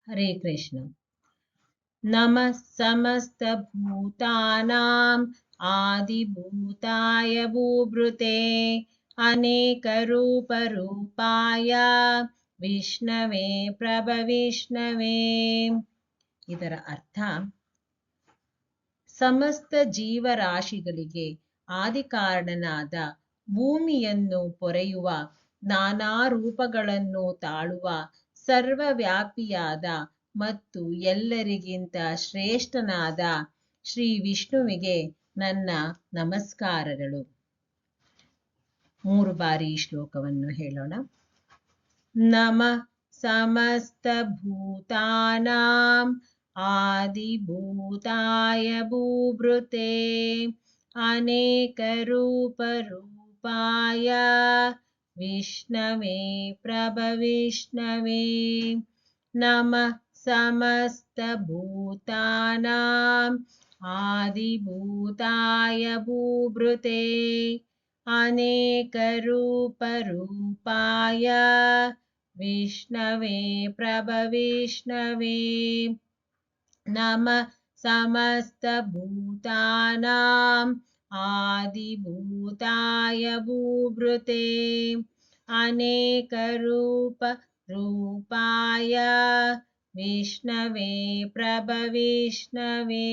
हरे कृष्ण। नमः समस्तभूतानां आदिभूताय भूभृते अनेकरूपरूपाय विष्णवे प्रभविष्णवे। ಇದರ ಅರ್ಥ, ಸಮಸ್ತ ಜೀವರಾಶಿಗಳಿಗೆ ಆದಿಕಾರಣನಾದ, ಭೂಮಿಯನ್ನು ಪೊರೆಯುವ, ನಾನಾ ರೂಪಗಳನ್ನು ತಾಳುವ, ಸರ್ವವ್ಯಾಪಿಯಾದ ಮತ್ತು ಎಲ್ಲರಿಗಿಂತ ಶ್ರೇಷ್ಠನಾದ ಶ್ರೀ ವಿಷ್ಣುವಿಗೆ ನನ್ನ ನಮಸ್ಕಾರಗಳು. 3 ಬಾರಿ ಈ ಶ್ಲೋಕವನ್ನು ಹೇಳೋಣ. ನಮಃ ಸಮಸ್ತಭೂತಾನಾಂ ಆದಿಭೂತಾಯ ಭೂಭೃತೆ ಅನೇಕರೂಪರೂಪಾಯ ವಿಷ್ಣವೇ ಪ್ರಭವಿಷ್ಣವೇ. ನಮಃ ಸಮಸ್ತಭೂತಾನಾಂ ಆದಿಭೂತಾಯ ಭೂಭೃತೆ ಅನೇಕರೂಪರೂಪಾಯ ವಿಷ್ಣವೇ ಪ್ರಭವಿಷ್ಣವೇ. ನಮಃ ಸಮಸ್ತಭೂತಾನಾಂ ಆದಿಭೂತಾಯ ಭೂಭೃತೆ ಅನೇಕರೂಪರೂಪಾಯ ವಿಷ್ಣವೇ ಪ್ರಭವಿಷ್ಣವೇ.